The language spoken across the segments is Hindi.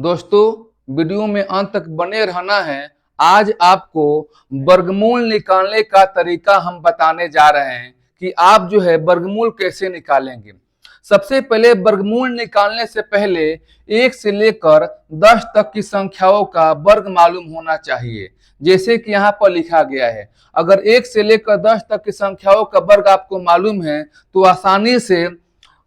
दोस्तों वीडियो में अंत तक बने रहना है। आज आपको वर्गमूल निकालने का तरीका हम बताने जा रहे हैं कि आप जो है वर्गमूल कैसे निकालेंगे। सबसे पहले वर्गमूल निकालने से पहले 1 से लेकर 10 तक की संख्याओं का वर्ग मालूम होना चाहिए। जैसे कि यहाँ पर लिखा गया है, अगर 1 से लेकर 10 तक की संख्याओं का वर्ग आपको मालूम है तो आसानी से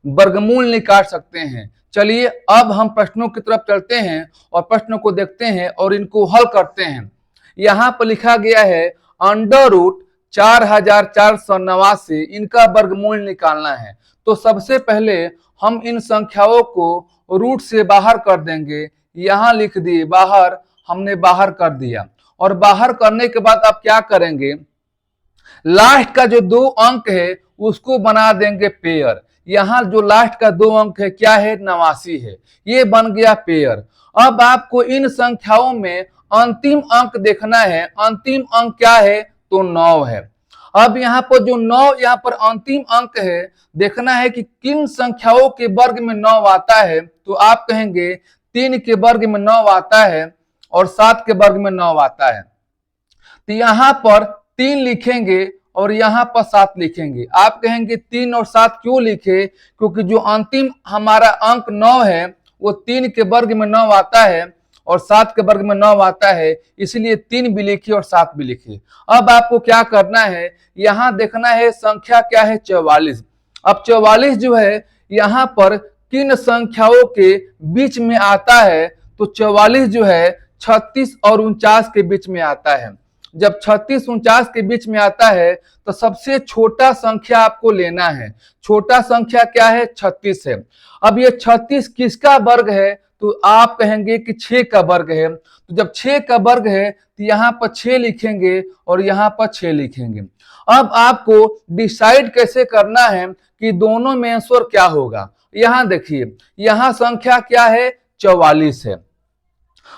वर्गमूल निकाल सकते हैं। चलिए अब हम प्रश्नों की तरफ चलते हैं और प्रश्नों को देखते हैं और इनको हल करते हैं। यहाँ पर लिखा गया है √4489 इनका वर्गमूल निकालना है। तो सबसे पहले हम इन संख्याओं को रूट से बाहर कर देंगे। यहाँ लिख दिए बाहर, हमने बाहर कर दिया। और बाहर करने के बाद आप क्या करेंगे, लास्ट का जो 2 अंक है उसको बना देंगे पेयर। यहाँ जो लास्ट का 2 अंक है क्या है, 89 है, ये बन गया पेयर। अब आपको इन संख्याओं में अंतिम अंक देखना है। अंतिम अंक क्या है, तो 9 है। अब यहाँ पर जो 9 यहाँ पर अंतिम अंक है, देखना है कि किन संख्याओं के वर्ग में 9 आता है। तो आप कहेंगे 3 के वर्ग में 9 आता है और 7 के वर्ग में 9 आता है। तो यहाँ पर 3 लिखेंगे और यहाँ पर 7 लिखेंगे। आप कहेंगे 3 और 7 क्यों लिखे, क्योंकि जो अंतिम हमारा अंक 9 है वो 3 के वर्ग में 9 आता है और 7 के वर्ग में 9 आता है, इसलिए 3 भी लिखे और 7 भी लिखे। अब आपको क्या करना है, यहाँ देखना है संख्या क्या है, 44। अब 44 जो है यहाँ पर किन संख्याओं के बीच में आता है, तो 44 जो है 36 और 49 के बीच में आता है। जब 36-49 के बीच में आता है तो सबसे छोटा संख्या आपको लेना है। छोटा संख्या क्या है, 36 है। अब ये 36 किसका वर्ग है, तो आप कहेंगे कि 6 का वर्ग है। तो जब 6 का वर्ग है तो यहाँ पर 6 लिखेंगे और यहाँ पर 6 लिखेंगे। अब आपको डिसाइड कैसे करना है कि दोनों में आंसर क्या होगा। यहाँ देखिए, यहाँ संख्या क्या है, 44 है।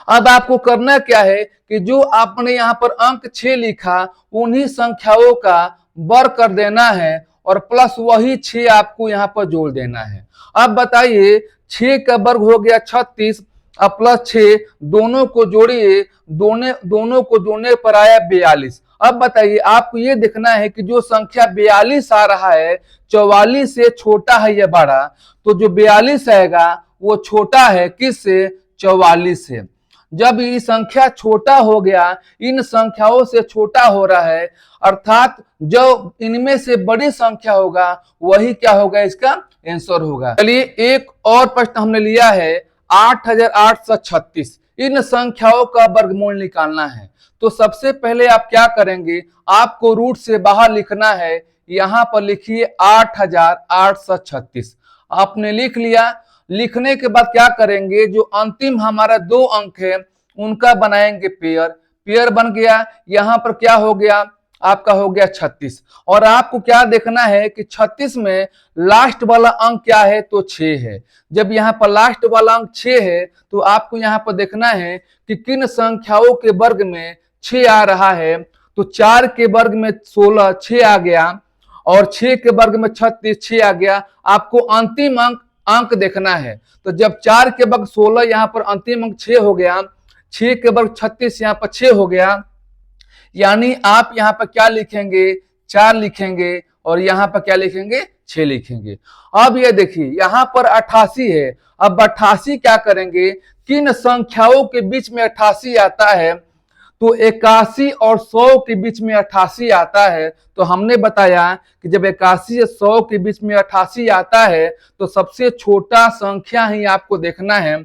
अब आपको करना क्या है कि जो आपने यहाँ पर अंक 6 लिखा उन्हीं संख्याओं का वर्ग कर देना है और प्लस वही 6 आपको यहाँ पर जोड़ देना है। अब बताइए 6 का वर्ग हो गया 36, अब प्लस 6 दोनों को जोड़िए, दोनों को जोड़ने पर आया 42। अब बताइए आपको ये देखना है कि जो संख्या 42 आ रहा है 44 से छोटा है या बड़ा, तो जो 42 आएगा वो छोटा है किससे, 44 से। जब ये संख्या छोटा हो गया, इन संख्याओं से छोटा हो रहा है, अर्थात जो इनमें से बड़ी संख्या होगा वही क्या होगा, इसका आंसर होगा। चलिए एक और प्रश्न हमने लिया है 8836। इन संख्याओं का वर्गमूल निकालना है। तो सबसे पहले आप क्या करेंगे, आपको रूट से बाहर लिखना है। यहाँ पर लिखिए 8836। आपने लिख लिया। लिखने के बाद क्या करेंगे, जो अंतिम हमारा 2 अंक है उनका बनाएंगे पेयर। पेयर बन गया। यहाँ पर क्या हो गया, आपका हो गया 36। और आपको क्या देखना है कि 36 में लास्ट वाला अंक क्या है, तो 6 है। जब यहाँ पर लास्ट वाला अंक 6 है तो आपको यहाँ पर देखना है कि किन संख्याओं के वर्ग में 6 आ रहा है। तो 4 के वर्ग में 16, 6 आ गया, और 6 के वर्ग में 36, 6 आ गया। आपको अंतिम अंक देखना है। तो जब 4 के वर्ग 16, यहाँ पर अंतिम अंक 6 हो गया, 6 के वर्ग 36, यहाँ पर 6 हो गया, यानी आप यहाँ पर क्या लिखेंगे, 4 लिखेंगे और यहाँ पर क्या लिखेंगे, 6 लिखेंगे। अब ये देखिए यहाँ पर 88 है। अब 88 क्या करेंगे, किन संख्याओं के बीच में 88 आता है, तो 81 और 100 के बीच में 88 आता है। तो हमने बताया कि जब 81 और 100 के बीच में 88 आता है तो सबसे छोटा संख्या ही आपको देखना है।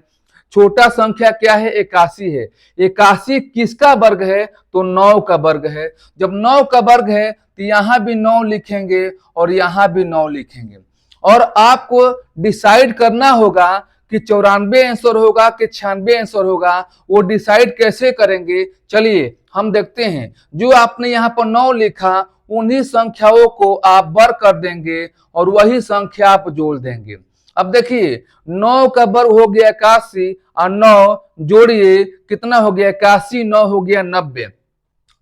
छोटा संख्या क्या है, 81 है। 81 किसका वर्ग है, तो 9 का वर्ग है। जब 9 का वर्ग है तो यहाँ भी 9 लिखेंगे और यहाँ भी 9 लिखेंगे। और आपको डिसाइड करना होगा कि 94 आंसर होगा कि 96 आंसर होगा। वो डिसाइड कैसे करेंगे, चलिए हम देखते हैं। जो आपने यहाँ पर 9 लिखा उन्हीं संख्याओं को आप वर्ग कर देंगे और वही संख्या आप जोड़ देंगे। अब देखिए 9 का वर्ग हो गया 81 और 9 जोड़िए कितना हो गया, 81, 9 हो गया 90।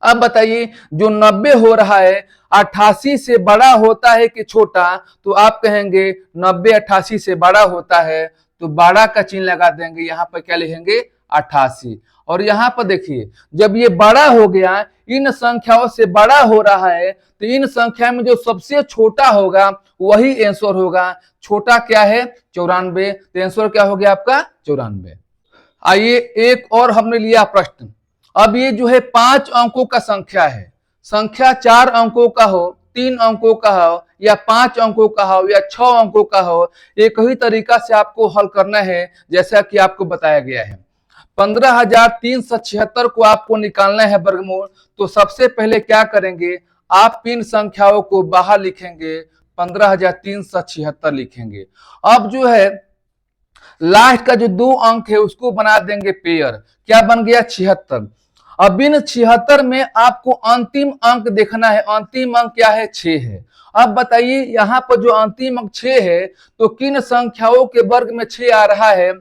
अब बताइए जो 90 हो रहा है 88 से बड़ा होता है कि छोटा, तो आप कहेंगे 90 88 से बड़ा होता है। तो 12 का चिन्ह लगा देंगे, यहाँ पर क्या लिखेंगे 88। और यहाँ पर देखिए जब ये बड़ा हो गया, इन संख्याओं से बड़ा हो रहा है, तो इन संख्या में जो सबसे छोटा होगा वही आंसर होगा। छोटा क्या है 94, तो आंसर क्या हो गया आपका 94। आइए एक और हमने लिया प्रश्न। अब ये जो है 5 अंकों का संख्या है, संख्या 4 अंकों का हो, 3 अंकों का हो, या 5 अंकों का हो, या 6 अंकों का हो, एक ही तरीका से आपको हल करना है जैसा कि आपको बताया गया है। 15,376 को आपको निकालना है वर्गमूल। तो सबसे पहले क्या करेंगे, आप इन संख्याओं को बाहर लिखेंगे, 15,376 लिखेंगे। अब जो है लास्ट का जो 2 अंक है उसको बना देंगे पेयर, क्या बन गया 76। अब इन 76 में आपको अंतिम अंक देखना है, अंतिम अंक क्या है 6 है। अब बताइए यहाँ पर जो अंतिम अंक 6 है, तो किन संख्याओं के वर्ग में 6 आ रहा है,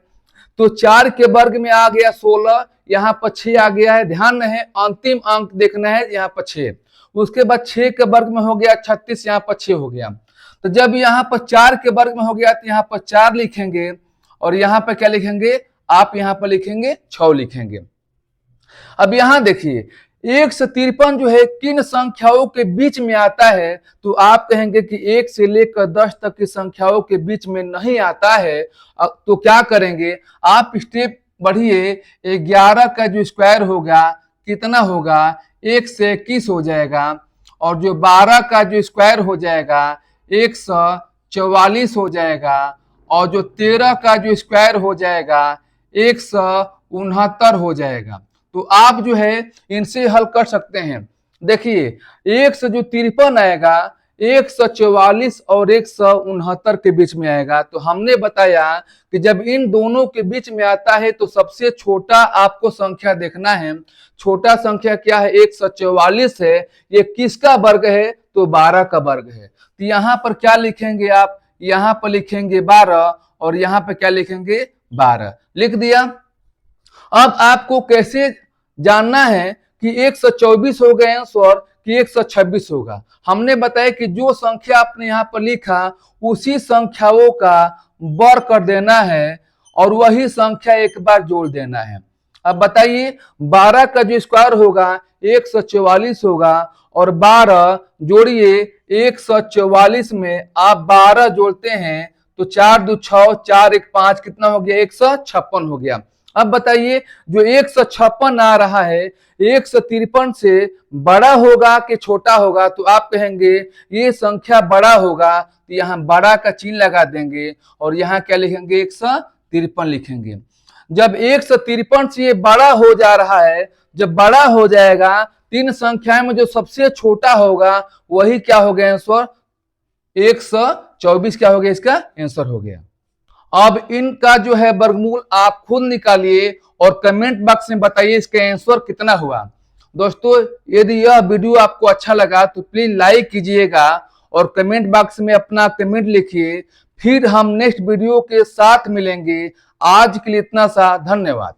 तो 4 के वर्ग में आ गया 16, यहाँ पर 6 आ गया है। ध्यान रहे अंतिम अंक देखना है यहाँ पर 6, उसके बाद 6 के वर्ग में हो गया 36, यहाँ पर 6 हो गया। तो जब यहाँ पर 4 के वर्ग में हो गया तो यहाँ पर 4 लिखेंगे, और यहाँ पर क्या लिखेंगे, आप यहाँ पर लिखेंगे 6 लिखेंगे। अब यहाँ देखिए 153 जो है किन संख्याओं के बीच में आता है, तो आप कहेंगे कि 1 से लेकर 10 तक की संख्याओं के बीच में नहीं आता है। तो क्या करेंगे, आप स्टेप बढ़िए, 11 का जो स्क्वायर होगा कितना होगा 1 से 21 हो जाएगा, और जो 12 का जो स्क्वायर हो जाएगा 144 हो जाएगा, और जो 13 का जो स्क्वायर हो जाएगा 169 हो जाएगा। तो आप जो है इनसे हल कर सकते हैं। देखिए 1 से जो 53 आएगा 144 और 169 के बीच में आएगा। तो हमने बताया कि जब इन दोनों के बीच में आता है तो सबसे छोटा आपको संख्या देखना है। छोटा संख्या क्या है 144 है, ये किसका वर्ग है, तो 12 का वर्ग है। तो यहाँ पर क्या लिखेंगे आप, यहाँ पर लिखेंगे 12, और यहाँ पे क्या लिखेंगे 12 लिख दिया। अब आपको कैसे जानना है कि 124 हो गए आंसर कि 126 होगा। हमने बताया कि जो संख्या आपने यहाँ पर लिखा उसी संख्याओं का वर्ग कर देना है, और वही संख्या एक बार जोड़ देना है। अब बताइए 12 का जो स्क्वायर होगा 144 होगा, और 12 जोड़िए 144 में आप 12 जोड़ते हैं तो 4 2 6, 4 1 5, कितना हो गया 156 हो गया। अब बताइए जो 156 आ रहा है 153 से बड़ा होगा कि छोटा होगा, तो आप कहेंगे ये संख्या बड़ा होगा, तो यहाँ बड़ा का चिन्ह लगा देंगे, और यहाँ क्या लिखेंगे 153 लिखेंगे। जब 153 से ये बड़ा हो जा रहा है, जब बड़ा हो जाएगा 3 संख्याएं में जो सबसे छोटा होगा वही क्या हो गया आंसर 124 क्या हो गया, इसका आंसर हो गया। अब इनका जो है वर्गमूल आप खुद निकालिए और कमेंट बॉक्स में बताइए इसका आंसर कितना हुआ। दोस्तों यदि यह वीडियो आपको अच्छा लगा तो प्लीज लाइक कीजिएगा और कमेंट बॉक्स में अपना कमेंट लिखिए। फिर हम नेक्स्ट वीडियो के साथ मिलेंगे। आज के लिए इतना सा, धन्यवाद।